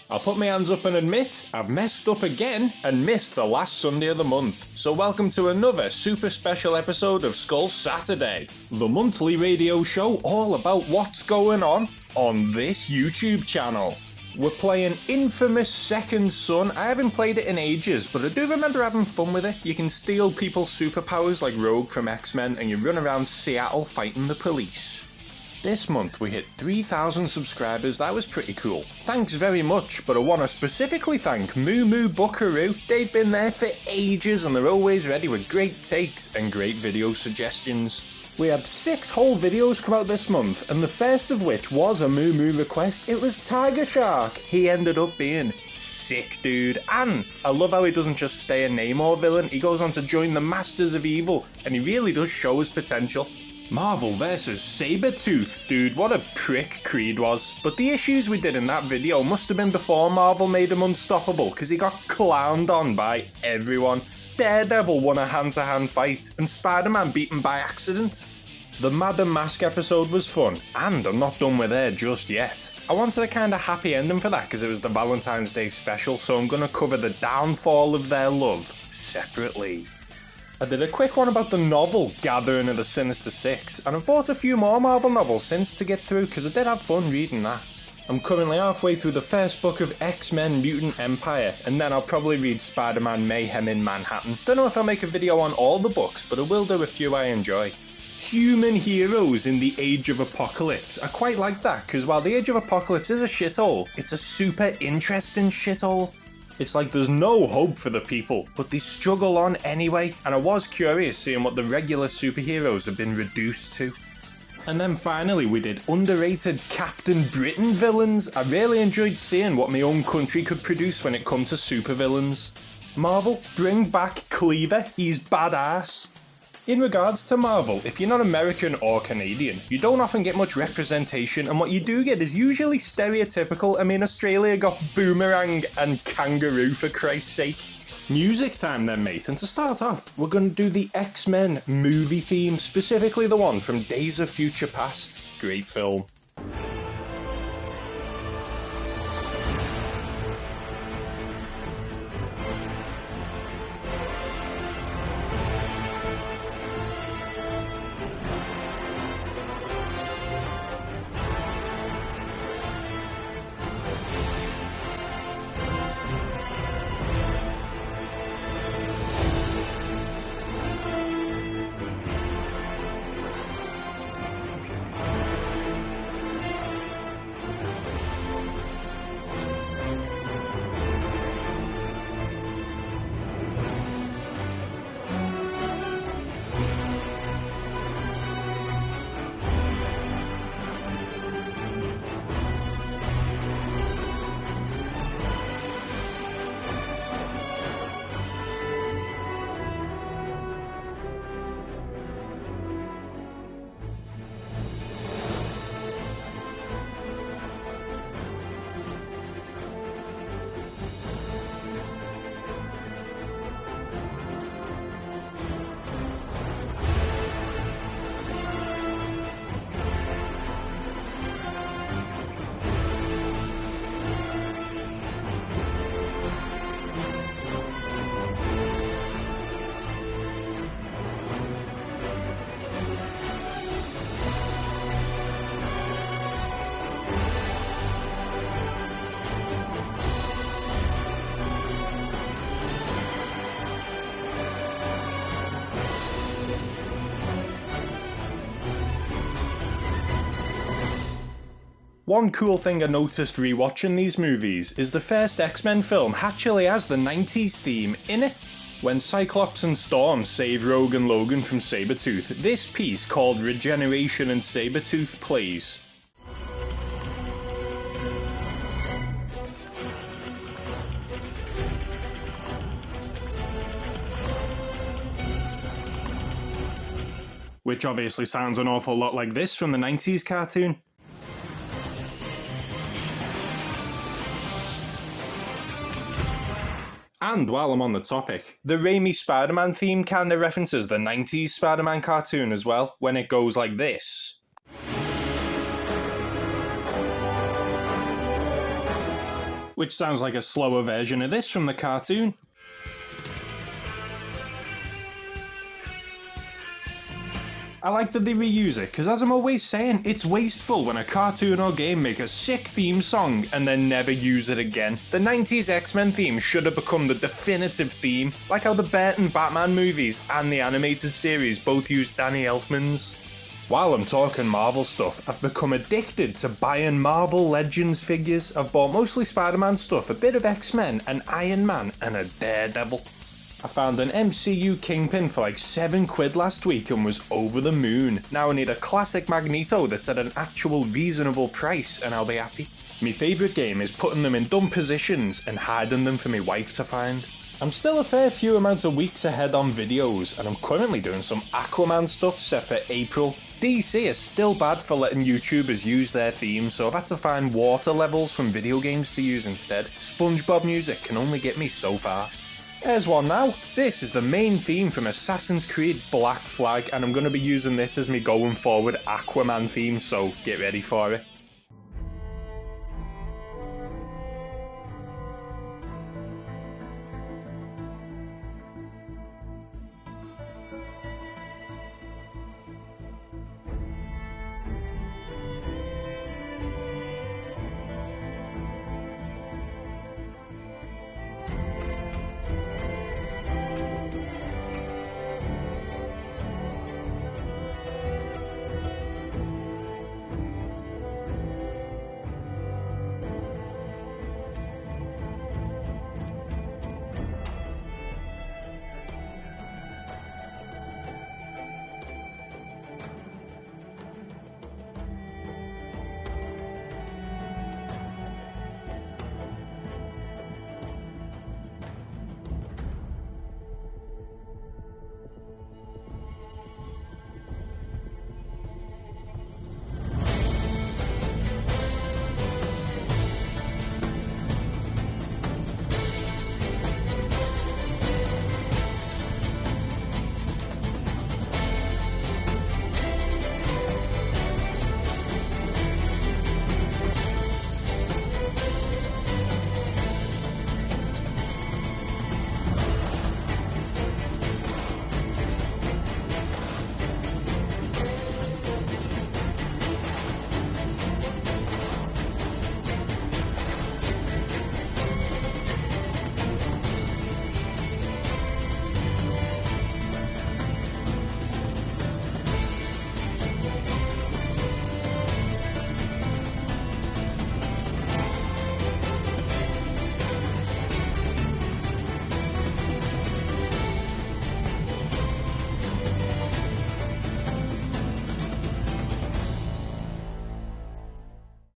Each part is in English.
I'll put my hands up and admit, I've messed up again and missed the last Sunday of the month. So welcome to another super special episode of Skull Saturday, the monthly radio show all about what's going on this YouTube channel. We're playing Infamous Second Son. I haven't played it in ages, but I do remember having fun with it. You can steal people's superpowers like Rogue from X-Men, and you run around Seattle fighting the police. This month we hit 3,000 subscribers. That was pretty cool. Thanks very much, but I want to specifically thank Moo Moo Buckaroo. They've been there for ages and they're always ready with great takes and great video suggestions. We had 6 whole videos come out this month, and the first of which was a Moo Moo request. It was Tiger Shark. He ended up being sick, dude. And I love how he doesn't just stay a Namor villain, he goes on to join the Masters of Evil, and he really does show his potential. Marvel vs. Sabretooth, dude, what a prick Creed was. But the issues we did in that video must have been before Marvel made him unstoppable, because he got clowned on by everyone. Daredevil won a hand-to-hand fight, and Spider-Man beat him by accident. The Madam Mask episode was fun, and I'm not done with her just yet. I wanted a kinda happy ending for that because it was the Valentine's Day special, so I'm gonna cover the downfall of their love separately. I did a quick one about the novel Gathering of the Sinister Six, and I've bought a few more Marvel novels since to get through because I did have fun reading that. I'm currently halfway through the first book of X-Men Mutant Empire, and then I'll probably read Spider-Man Mayhem in Manhattan. Don't know if I'll make a video on all the books, but I will do a few I enjoy. Human heroes in the Age of Apocalypse. I quite like that, because while the Age of Apocalypse is a shithole, it's a super interesting shithole. It's like there's no hope for the people, but they struggle on anyway, and I was curious seeing what the regular superheroes have been reduced to. And then finally we did underrated Captain Britain villains. I really enjoyed seeing what my own country could produce when it comes to supervillains. Marvel, bring back Cleaver, he's badass. In regards to Marvel, if you're not American or Canadian, you don't often get much representation, and what you do get is usually stereotypical. I mean, Australia got Boomerang and Kangaroo for Christ's sake. Music time then, mate, and to start off, we're going to do the X-Men movie theme, specifically the one from Days of Future Past. Great film. One cool thing I noticed rewatching these movies is the first X-Men film actually has the 90s theme in it. When Cyclops and Storm save Rogue and Logan from Sabretooth, this piece called Regeneration and Sabretooth plays. Which obviously sounds an awful lot like this from the 90s cartoon. And while I'm on the topic, the Raimi Spider-Man theme kinda references the 90s Spider-Man cartoon as well, when it goes like this. which sounds like a slower version of this from the cartoon. I like that they reuse it, because as I'm always saying, it's wasteful when a cartoon or game make a sick theme song and then never use it again. The 90s X-Men theme should have become the definitive theme, like how the Burton Batman movies and the animated series both used Danny Elfman's. While I'm talking Marvel stuff, I've become addicted to buying Marvel Legends figures. I've bought mostly Spider-Man stuff, a bit of X-Men, an Iron Man, and a Daredevil. I found an MCU Kingpin for like £7 last week and was over the moon. Now I need a classic Magneto that's at an actual reasonable price and I'll be happy. My favourite game is putting them in dumb positions and hiding them for my wife to find. I'm still a fair few amount of weeks ahead on videos and I'm currently doing some Aquaman stuff set for April. DC is still bad for letting YouTubers use their themes, so I've had to find water levels from video games to use instead. SpongeBob music can only get me so far. There's one now. This is the main theme from Assassin's Creed Black Flag, and I'm going to be using this as my going forward Aquaman theme, so get ready for it.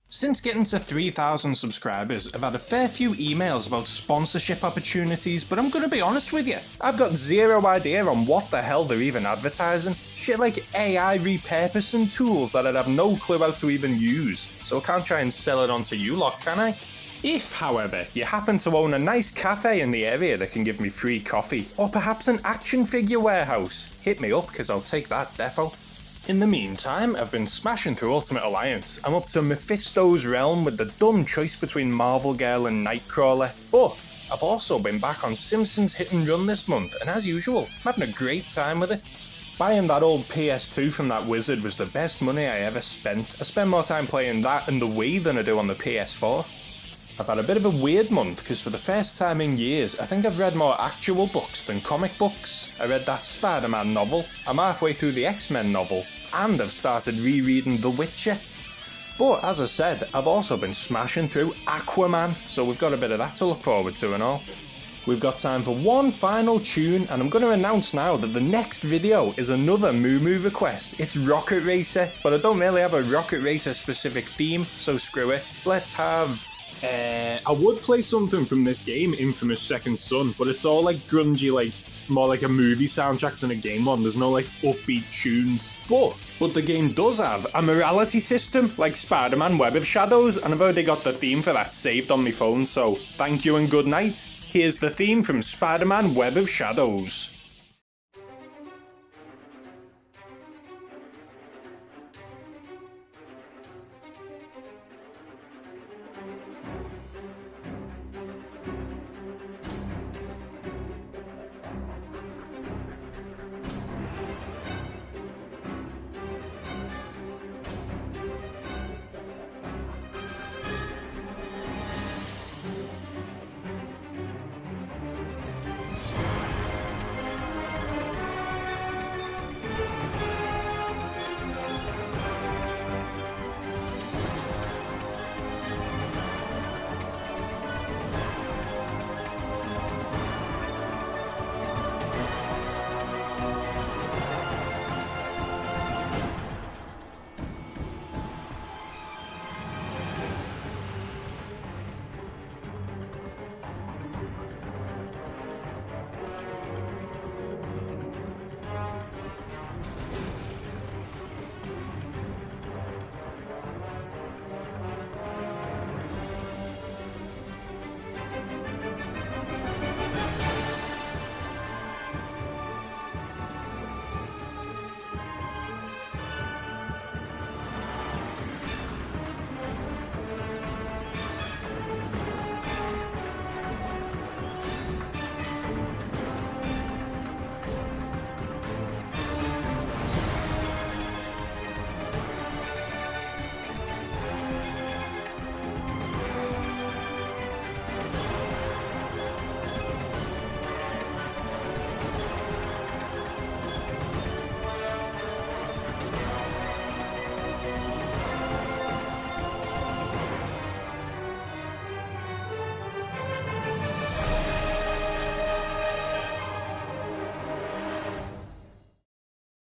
Since getting to 3,000 subscribers, I've had a fair few emails about sponsorship opportunities, but I'm gonna be honest with you, I've got zero idea on what the hell they're even advertising. Shit like AI repurposing tools that I'd have no clue how to even use, so I can't try and sell it onto you lot, can I? If, however, you happen to own a nice cafe in the area that can give me free coffee, or perhaps an action figure warehouse, hit me up because I'll take that defo. In the meantime, I've been smashing through Ultimate Alliance. I'm up to Mephisto's Realm with the dumb choice between Marvel Girl and Nightcrawler. But I've also been back on Simpsons Hit and Run this month, and as usual, I'm having a great time with it. Buying that old PS2 from that wizard was the best money I ever spent. I spend more time playing that and the Wii than I do on the PS4. I've had a bit of a weird month because for the first time in years, I think I've read more actual books than comic books. I read that Spider-Man novel, I'm halfway through the X-Men novel, and I've started rereading The Witcher. But as I said, I've also been smashing through Aquaman, so we've got a bit of that to look forward to and all. We've got time for one final tune, and I'm going to announce now that the next video is another Moo Moo request. It's Rocket Racer, but I don't really have a Rocket Racer specific theme, so screw it. Let's have... I would play something from this game, Infamous Second Son, but it's all like grungy, like more like a movie soundtrack than a game one. There's no like upbeat tunes. But the game does have a morality system like Spider-Man Web of Shadows, and I've already got the theme for that saved on my phone, so thank you and good night. Here's the theme from Spider-Man Web of Shadows.